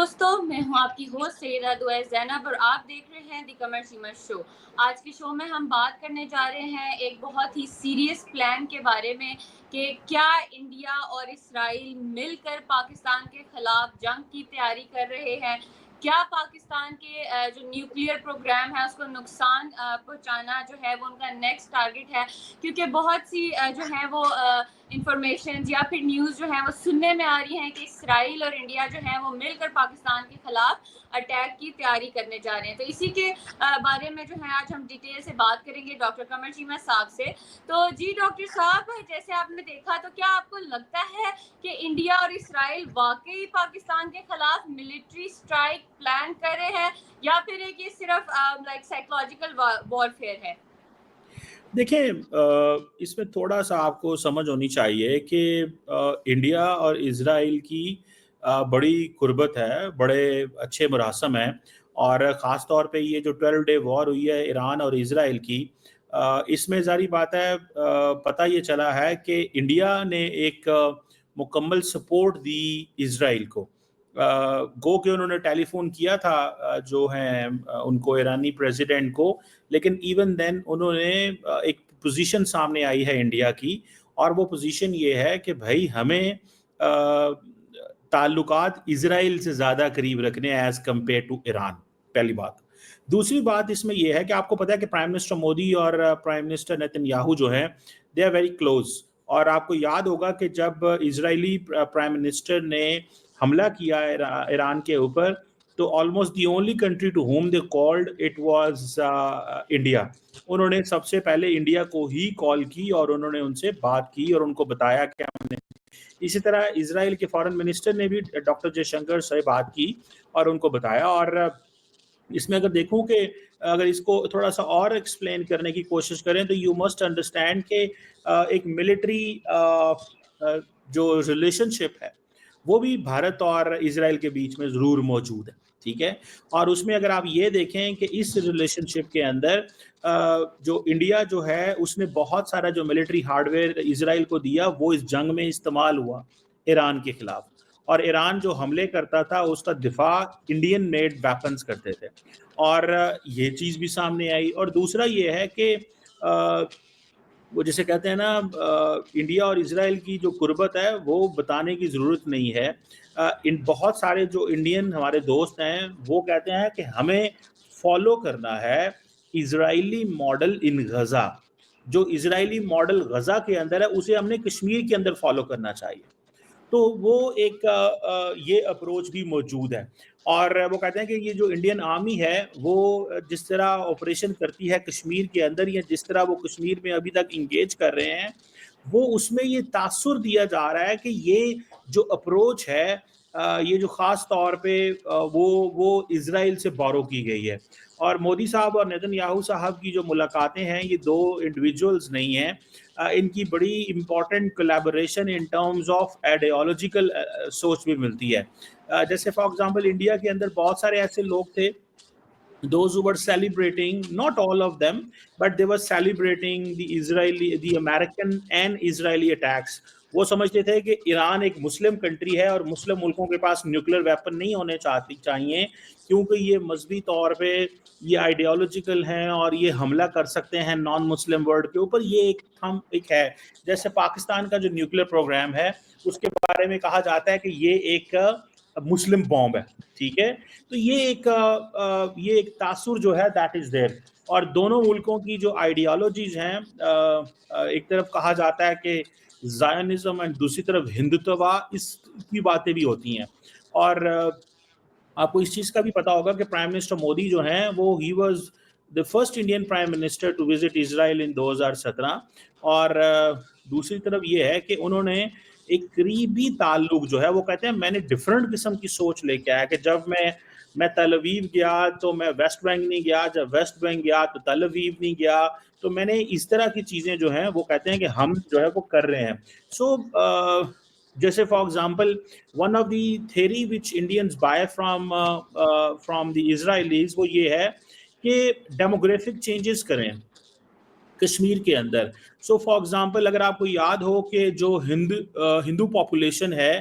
دوستو، میں ہوں آپ کی ہوسٹ سیدہ دعائے زینب اور آپ دیکھ رہے ہیں دی قمر سیمر شو۔ آج کے شو میں ہم بات کرنے جا رہے ہیں ایک بہت ہی سیریس پلان کے بارے میں کہ کیا انڈیا اور اسرائیل مل کر پاکستان کے خلاف جنگ کی تیاری کر رہے ہیں، کیا پاکستان کے جو نیوکلیئر پروگرام ہے اس کو نقصان پہنچانا جو ہے وہ ان کا نیکسٹ ٹارگٹ ہے، کیونکہ بہت سی جو ہیں وہ انفارمیشن یا پھر نیوز جو ہیں وہ سننے میں آ رہی ہیں کہ اسرائیل اور انڈیا جو ہیں وہ مل کر پاکستان کے خلاف اٹیک کی تیاری کرنے جا رہے ہیں۔ تو اسی کے بارے میں جو ہے آج ہم ڈیٹیل سے بات کریں گے ڈاکٹر قمر سیمر صاحب سے۔ تو جی ڈاکٹر صاحب، جیسے آپ نے دیکھا تو کیا آپ کو لگتا ہے کہ انڈیا اور اسرائیل واقعی پاکستان کے خلاف ملٹری اسٹرائک پلان کر رہے ہیں یا پھر ایک یہ صرف لائک سائیکولوجیکل وارفیئر ہے؟ دیکھیں، اس میں تھوڑا سا آپ کو سمجھ ہونی چاہیے کہ انڈیا اور اسرائیل کی بڑی قربت ہے، بڑے اچھے مراسم ہیں، اور خاص طور پہ یہ جو 12 ڈے وار ہوئی ہے ایران اور اسرائیل کی، اس میں ظاہری بات ہے پتہ یہ چلا ہے کہ انڈیا نے ایک مکمل سپورٹ دی اسرائیل کو۔ گو کہ انہوں نے ٹیلی فون کیا تھا جو ہیں ان کو ایرانی پریزیڈنٹ کو، لیکن ایون دین انہوں نے ایک پوزیشن سامنے آئی ہے انڈیا کی، اور وہ پوزیشن یہ ہے کہ بھائی ہمیں تعلقات اسرائیل سے زیادہ قریب رکھنے ایز کمپیئر ٹو ایران، پہلی بات۔ دوسری بات اس میں یہ ہے کہ آپ کو پتہ ہے کہ پرائم منسٹر مودی اور پرائم منسٹر نیتن یاہو جو ہیں دے آر ویری کلوز، اور آپ کو یاد ہوگا کہ جب اسرائیلی پرائم منسٹر نے حملہ کیا ایران کے اوپر، تو almost the only country to whom they called it was India. انہوں نے سب سے پہلے انڈیا کو ہی کال کی اور انہوں نے ان سے بات کی اور ان کو بتایا کہ ہم نے، اسی طرح اسرائیل کے فارن منسٹر نے بھی ڈاکٹر جے شنکر سے بات کی اور ان کو بتایا۔ اور اس میں اگر دیکھوں کہ اگر اس کو تھوڑا سا اور ایکسپلین کرنے کی کوشش کریں تو یو مسٹ انڈرسٹینڈ کہ ایک ملٹری جو ریلیشن شپ ہے وہ بھی بھارت اور اسرائیل کے بیچ میں ضرور موجود ہے، ٹھیک ہے؟ اور اس میں اگر آپ یہ دیکھیں کہ اس ریلیشن شپ کے اندر جو انڈیا جو ہے اس نے بہت سارا جو ملٹری ہارڈ ویئر اسرائیل کو دیا وہ اس جنگ میں استعمال ہوا ایران کے خلاف، اور ایران جو حملے کرتا تھا اس کا دفاع انڈین میڈ ویپنز کرتے تھے، اور یہ چیز بھی سامنے آئی۔ اور دوسرا یہ ہے کہ وہ جسے کہتے ہیں نا انڈیا اور اسرائیل کی جو قربت ہے وہ بتانے کی ضرورت نہیں ہے۔ ان بہت سارے جو انڈین ہمارے دوست ہیں وہ کہتے ہیں کہ ہمیں فالو کرنا ہے اسرائیلی ماڈل ان غزہ، جو اسرائیلی ماڈل غزہ کے اندر ہے اسے ہم نے کشمیر کے اندر فالو کرنا چاہیے۔ تو وہ ایک یہ اپروچ بھی موجود ہے، اور وہ کہتے ہیں کہ یہ جو انڈین آرمی ہے وہ جس طرح آپریشن کرتی ہے کشمیر کے اندر، یا جس طرح وہ کشمیر میں ابھی تک انگیج کر رہے ہیں، وہ اس میں یہ تاثر دیا جا رہا ہے کہ یہ جو اپروچ ہے یہ جو خاص طور پہ وہ اسرائیل سے بورو کی گئی ہے۔ اور مودی صاحب اور نیتن یاہو صاحب کی جو ملاقاتیں ہیں یہ دو انڈیویجولز نہیں ہیں، ان کی بڑی important collaboration in terms of ideological سوچ بھی ملتی ہے۔ جیسے فار ایگزامپل انڈیا کے اندر بہت سارے ایسے لوگ تھے those who were celebrating, not all of them, but they were celebrating the American and Israeli attacks۔ وہ سمجھتے تھے کہ ایران ایک مسلم کنٹری ہے اور مسلم ملکوں کے پاس نیوکلیر ویپن نہیں ہونے چاہیے، کیونکہ یہ مذہبی طور پہ یہ آئیڈیالوجیکل ہیں اور یہ حملہ کر سکتے ہیں نان مسلم ورلڈ کے اوپر۔ یہ ایک ہے جیسے پاکستان کا جو نیوکلیر پروگرام ہے اس کے بارے میں کہا جاتا ہے کہ یہ ایک مسلم بومب ہے، ٹھیک ہے؟ تو یہ ایک تاثر جو ہے دیٹ از دیر۔ اور دونوں ملکوں کی جو آئیڈیالوجیز ہیں، ایک طرف کہا جاتا ہے کہ زائنزم اور دوسری طرف ہندوتوا، اس کی باتیں بھی ہوتی ہیں۔ اور آپ کو اس چیز کا بھی پتا ہوگا کہ پرائم منسٹر مودی جو ہیں وہ he was the first Indian Prime Minister to visit Israel in 2017۔ اور دوسری طرف یہ ہے کہ انہوں نے ایک قریبی تعلق جو ہے وہ کہتے ہیں میں نے ڈیفرنٹ قسم کی سوچ لے کے آیا کہ جب میں تل اویو گیا تو میں ویسٹ بینک نہیں گیا، جب ویسٹ بینک گیا تو تل اویو نہیں گیا، تو میں نے اس طرح کی چیزیں جو ہیں وہ کہتے ہیں کہ ہم جو ہے وہ کر رہے ہیں۔ سو جیسے for example one of the theory which Indians by from the اسرائیلیز وہ یہ ہے کہ ڈیموگرافک چینجز کریں کشمیر کے اندر۔ سو فار ایگزامپل اگر آپ کو یاد ہو کہ جو ہندو پاپولیشن ہے